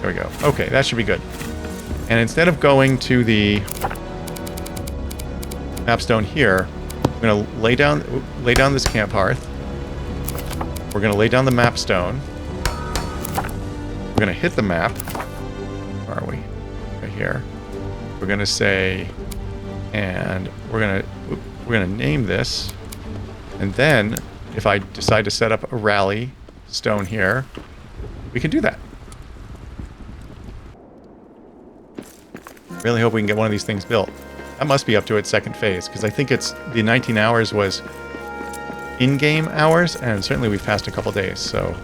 There we go. Okay, that should be good. And instead of going to the mapstone here, I'm going to lay down this camp hearth. We're going to lay down the map stone. We're going to hit the map. Where are we? Right here. We're going to say, and we're going to name this. And then, if I decide to set up a rally stone here, we can do that. Really hope we can get one of these things built. That must be up to its second phase, because I think it's the 19 hours was in-game hours, and certainly we've passed a couple days, so...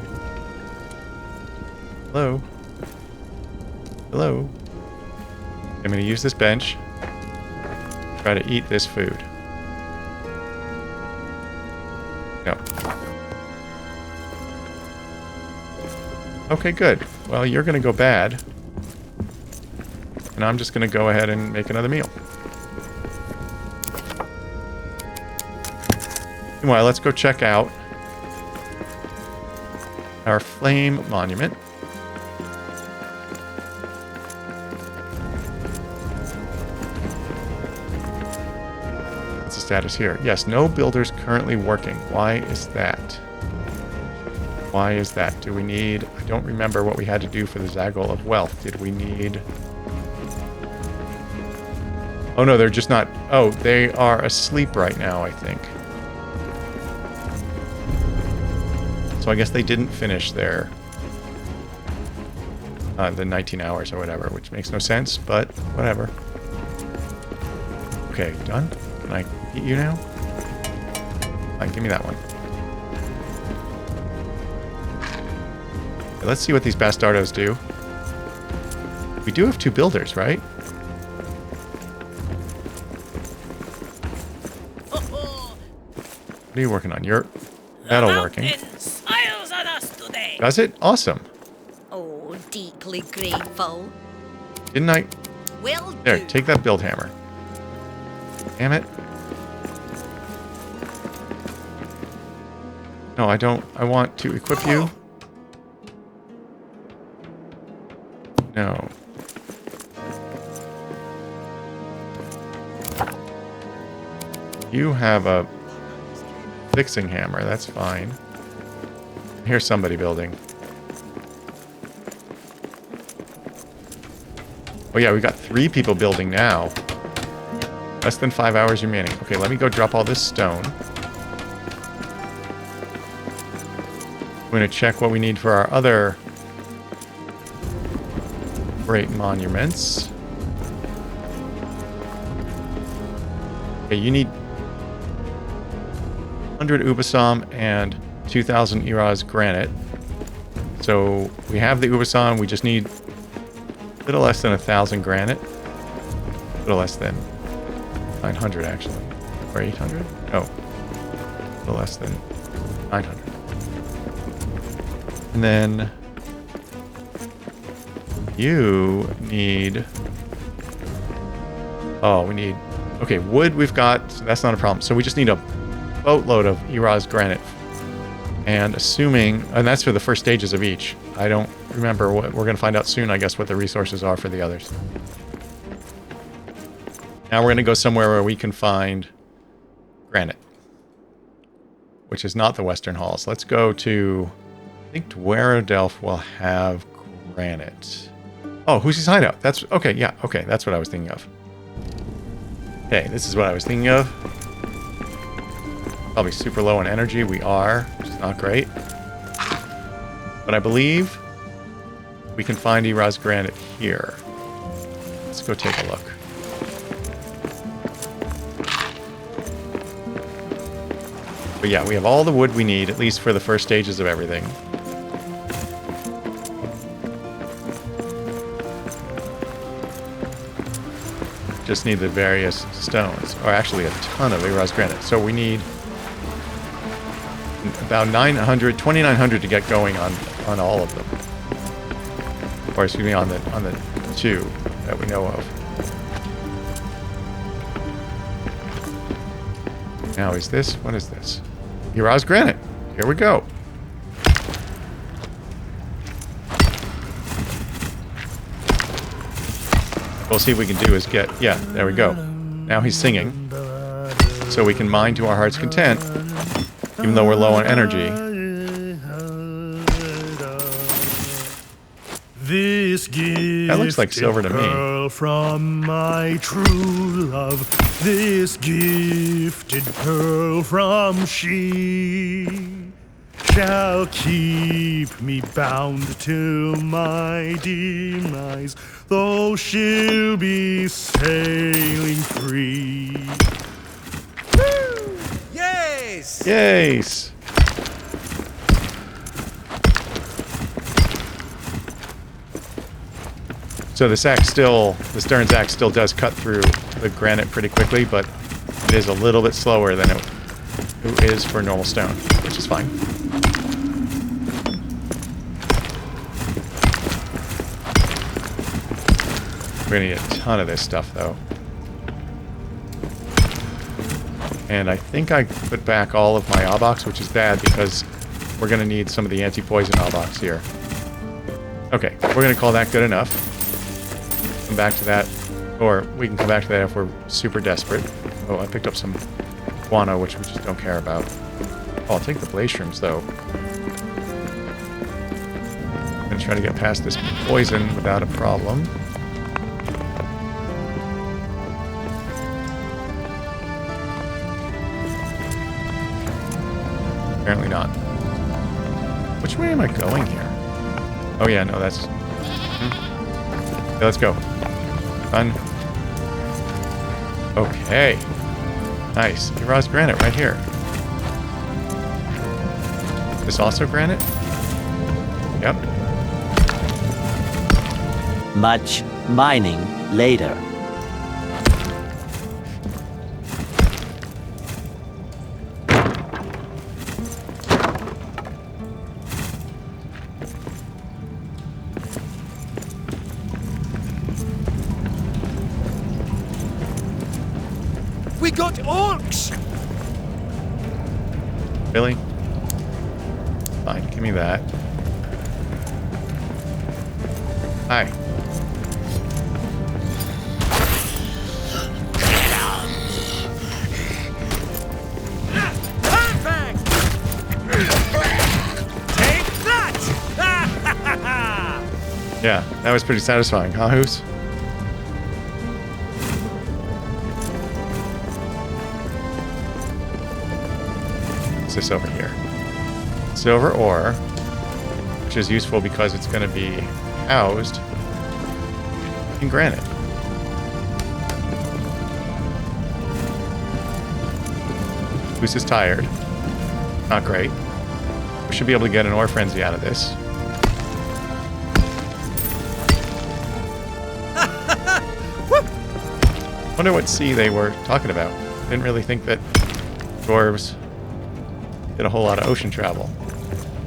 Hello? Hello? I'm going to use this bench. Try to eat this food. No. Okay, good. Well, you're going to go bad. And I'm just going to go ahead and make another meal. Meanwhile, let's go check out our flame monument. What's the status here? Yes, no builders currently working. Why is that? Why is that? Do we need... I don't remember what we had to do for the Zaggle of Wealth. Did we need... Oh no, they're just not... Oh, they are asleep right now, I think. So I guess they didn't finish their... the 19 hours or whatever, which makes no sense, but whatever. Okay, done? Can I eat you now? Fine, give me that one. Okay, let's see what these bastardos do. We do have 2 builders, right? What are you working on? Your metalworking. Smiles on us today. Does it? Awesome. Oh, deeply grateful. Didn't I? Will There, do. take that build hammer. Damn it. No, I don't. I want to equip you. No. You have a fixing hammer. That's fine. Here's somebody building. Oh yeah, we got 3 people building now. Less than 5 hours remaining. Okay, let me go drop all this stone. I'm going to check what we need for our other great monuments. Okay, you need 100 Ubasam and 2,000 Ihraz granite. So we have the Ubasam, we just need a little less than 1,000 granite. A little less than 900 actually. Or 800? Oh. A little less than 900. And then you need... Oh, we need... Okay, wood we've got, so that's not a problem. So we just need a boatload of Ihraz granite. And assuming... And that's for the first stages of each. I don't remember what... We're going to find out soon, I guess, what the resources are for the others. Now we're going to go somewhere where we can find granite. Which is not the Western Halls. Let's go to... I think Dwaradelf will have granite. Oh, Hoosie's hideout. That's... Okay, yeah. Okay, that's what I was thinking of. Okay, this is what I was thinking of. Probably super low on energy. We are, which is not great. But I believe we can find Ihraz granite here. Let's go take a look. But yeah, we have all the wood we need, at least for the first stages of everything. Just need the various stones, or actually a ton of Ihraz granite. So we need about 900, 2,900 to get going on all of them. Or excuse me, on the 2 that we know of. Now is this, what is this? Ihraz granite. Here we go. We'll see what we can do is get... Yeah, there we go. Now he's singing. So we can mine to our heart's content, even though we're low on energy. This gift That looks like silver to me. pearl from my true love. This gifted pearl from she shall keep me bound till my demise, though she'll be sailing free. Woo! Yes! Yes! So the Stern's axe still does cut through the granite pretty quickly, but it is a little bit slower than it is for normal stone, which is fine. We're gonna need a ton of this stuff, though. And I think I put back all of my Aubox, which is bad because we're gonna need some of the anti-poison Aubox here. Okay, we're gonna call that good enough. Come back to that, or we can come back to that if we're super desperate. Oh, I picked up some guano, which we just don't care about. Oh, I'll take the blaze shrooms, though. I'm gonna try to get past this poison without a problem. Apparently not. Which way am I going here? Oh yeah, no, that's... Okay, let's go. Fun. Okay. Nice. Ihraz granite right here. This also granite? Yep. Much mining later. We got orcs! Really? Fine, give me that. Hi. Perfect! Take that! Yeah, that was pretty satisfying, huh, Hoos? What's this over here? Silver ore, which is useful because it's going to be housed in granite. Hoos is tired. Not great. We should be able to get an ore frenzy out of this. Wonder what sea they were talking about. Didn't really think that dwarves did a whole lot of ocean travel.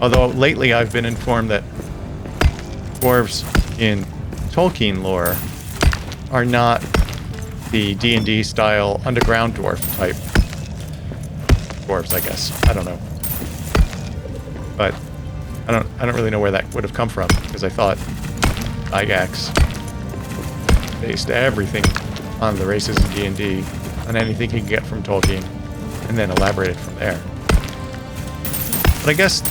Although lately I've been informed that dwarves in Tolkien lore are not the D&D style underground dwarf type dwarves, I guess. I don't know. But I don't really know where that would have come from, because I thought Gygax based everything on the races in D&D, on anything he could get from Tolkien, and then elaborated from there. But I guess,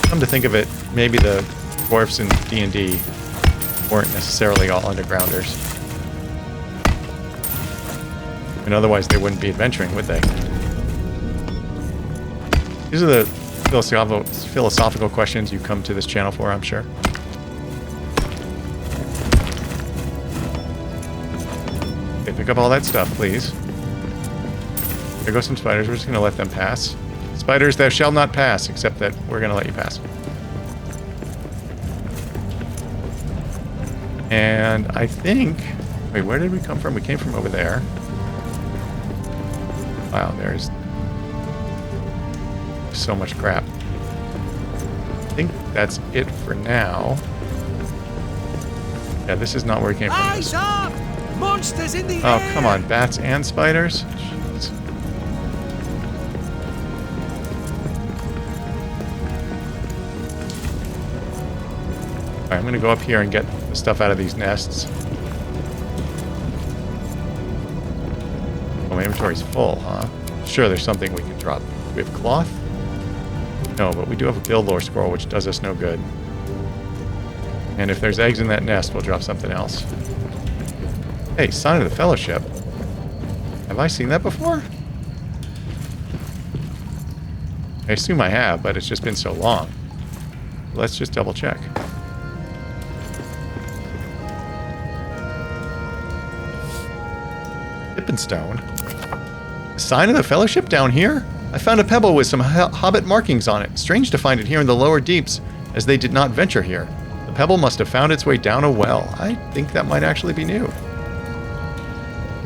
come to think of it, maybe the dwarfs in D&D weren't necessarily all undergrounders. And otherwise they wouldn't be adventuring, would they? These are the philosophical questions you come to this channel for, I'm sure. Okay, pick up all that stuff, please. There go some spiders. We're just going to let them pass. Spiders, thou shalt not pass, except that we're going to let you pass. And I think... Wait, where did we come from? We came from over there. Wow, there's so much crap. I think that's it for now. Yeah, this is not where we came from. Eyes up! Monsters in the air! Oh, come on. Bats and spiders? Jeez. Alright, I'm going to go up here and get the stuff out of these nests. Oh, my inventory's full, huh? Sure, there's something we can drop. Do we have cloth? No, but we do have a build lore scroll, which does us no good. And if there's eggs in that nest, we'll drop something else. Hey, Sign of the Fellowship. Have I seen that before? I assume I have, but it's just been so long. Let's just double check. Stone. Sign of the Fellowship down here? I found a pebble with some hobbit markings on it. Strange to find it here in the lower deeps, as they did not venture here. The pebble must have found its way down a well. I think that might actually be new.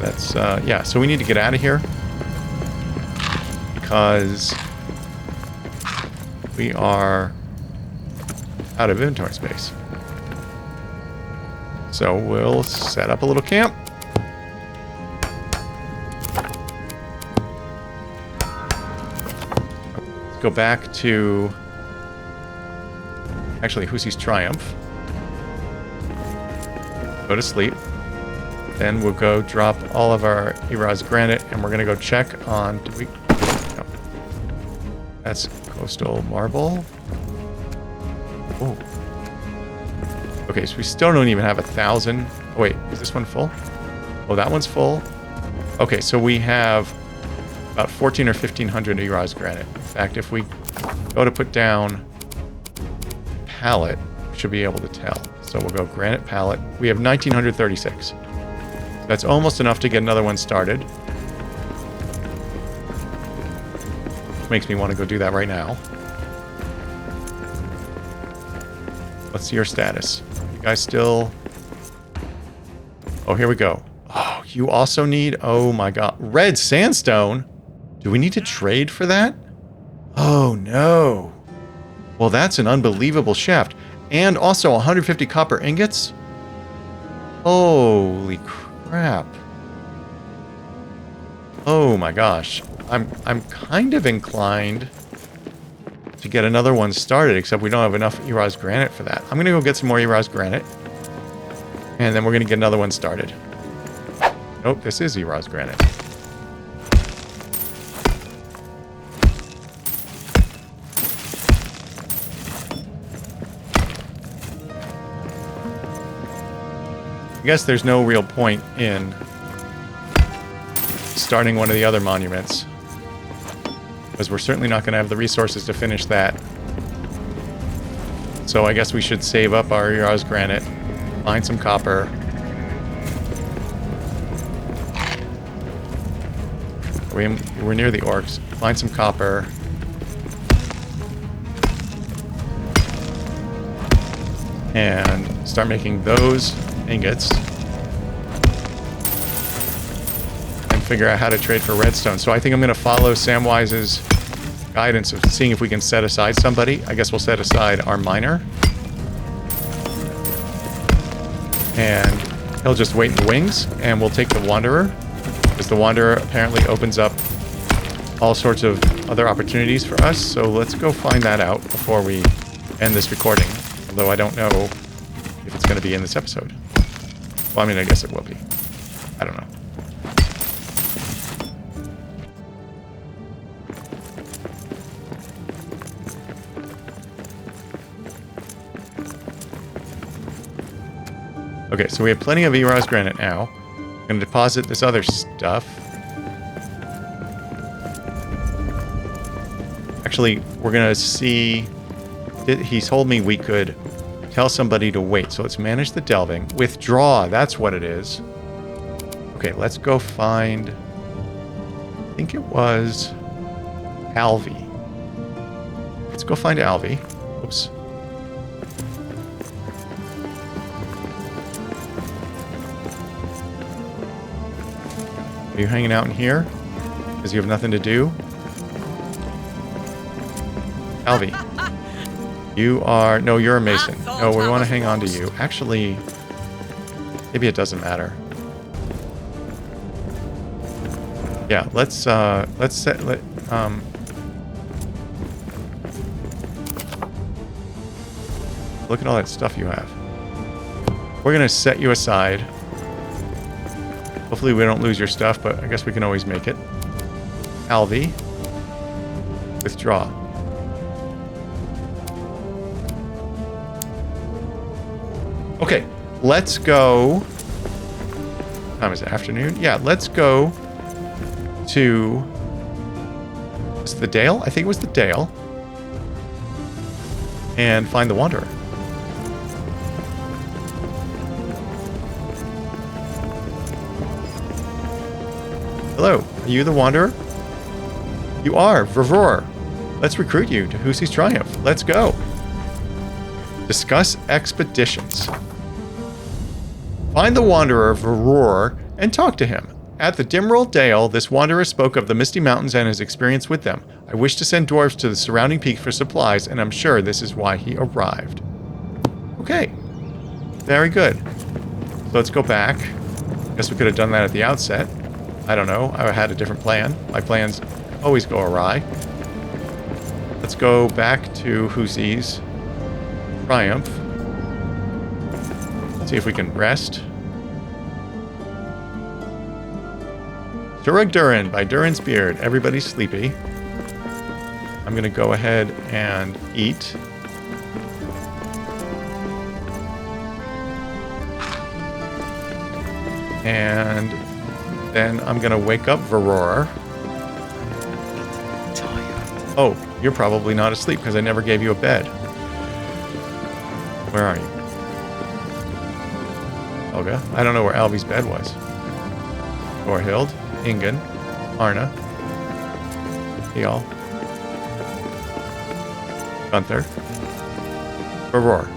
That's, yeah, so we need to get out of here. Because we are out of inventory space. So we'll set up a little camp. Let's go back to... Actually, Hoosie's Triumph. Go to sleep. Then we'll go drop all of our Ihraz granite, and we're going to go check on... Did we... No. That's coastal marble. Oh. Okay, so we still don't even have 1,000. Oh, wait, is this one full? Oh, that one's full. Okay, so we have about 1,400 or 1,500 Ihraz granite. In fact, if we go to put down pallet, we should be able to tell. So we'll go granite pallet. We have 1,936. That's almost enough to get another one started. Which makes me want to go do that right now. Let's see your status. You guys still... Oh, here we go. Oh, you also need... Oh my god. Red sandstone? Do we need to trade for that? Oh no. Well, that's an unbelievable shaft. And also 150 copper ingots? Holy crap. Oh my gosh. I'm kind of inclined to get another one started, except we don't have enough Ihraz granite for that. I'm going to go get some more Ihraz granite. And then we're going to get another one started. Nope, this is Ihraz granite. I guess there's no real point in starting one of the other monuments, because we're certainly not going to have the resources to finish that. So I guess we should save up our Ihraz granite, find some copper. We're near the orcs. Find some copper. And start making those ingots. And figure out how to trade for redstone. So I think I'm going to follow Samwise's guidance of seeing if we can set aside somebody. I guess we'll set aside our miner. And he'll just wait in the wings, and we'll take the Wanderer, because the Wanderer apparently opens up all sorts of other opportunities for us. So let's go find that out before we end this recording. Although I don't know if it's going to be in this episode. Well, I mean, I guess it will be. I don't know. Okay, so we have plenty of Ihraz granite now. I'm going to deposit this other stuff. Actually, we're going to see... He told me we could tell somebody to wait. So let's manage the delving. Withdraw, that's what it is. Okay, let's go find... I think it was... Alvi. Let's go find Alvi. Oops. Are you hanging out in here? Because you have nothing to do? Alvi. You are... No, you're a mason. No, we want to hang on to you. Actually, maybe it doesn't matter. Yeah, let's set... Look at all that stuff you have. We're going to set you aside. Hopefully we don't lose your stuff, but I guess we can always make it. Alvi. Withdraw. Okay, let's go... What time is it? Afternoon? Yeah, let's go to... Was it the Dale? I think it was the Dale. And find the Wanderer. Hello, are you the Wanderer? You are, Vervor. Let's recruit you to Hoosie's Triumph. Let's go. Discuss expeditions. Find the Wanderer, Vervor, and talk to him. At the Dimrill Dale, this Wanderer spoke of the Misty Mountains and his experience with them. I wish to send dwarves to the surrounding peaks for supplies, and I'm sure this is why he arrived. Okay. Very good. So let's go back. Guess we could have done that at the outset. I don't know. I had a different plan. My plans always go awry. Let's go back to Hoosie's Triumph. Let's see if we can rest. Durug Durin by Durin's Beard. Everybody's sleepy. I'm going to go ahead and eat. And then I'm going to wake up Varor. Oh, you're probably not asleep because I never gave you a bed. Where are you? Olga? I don't know where Alvy's bed was. Gorhild, Ingen, Arna, Eol, Gunther, Varor.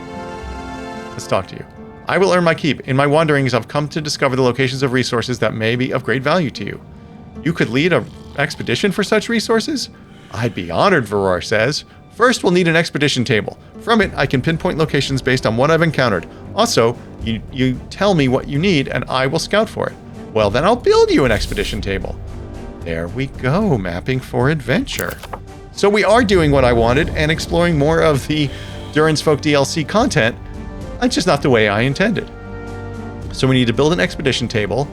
Let's talk to you. I will earn my keep. In my wanderings, I've come to discover the locations of resources that may be of great value to you. You could lead an expedition for such resources? I'd be honored, Varor says. First, we'll need an expedition table. From it, I can pinpoint locations based on what I've encountered. Also, you tell me what you need, and I will scout for it. Well, then I'll build you an expedition table. There we go, mapping for adventure. So we are doing what I wanted and exploring more of the Durin's Folk DLC content. It's just not the way I intended. So we need to build an expedition table.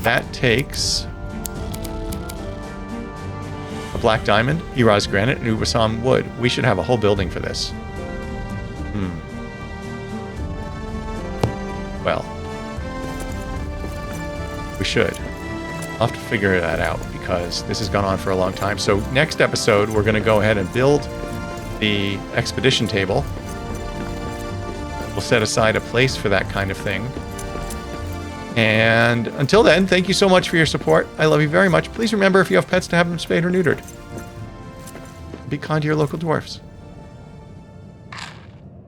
That takes a black diamond, Ihraz granite, and Ubasam wood. We should have a whole building for this. Well, we should. I'll have to figure that out because this has gone on for a long time. So next episode, we're going to go ahead and build the expedition table. We'll set aside a place for that kind of thing. And until then, thank you so much for your support. I love you very much. Please remember, if you have pets, to have them spayed or neutered. Be kind to your local dwarfs.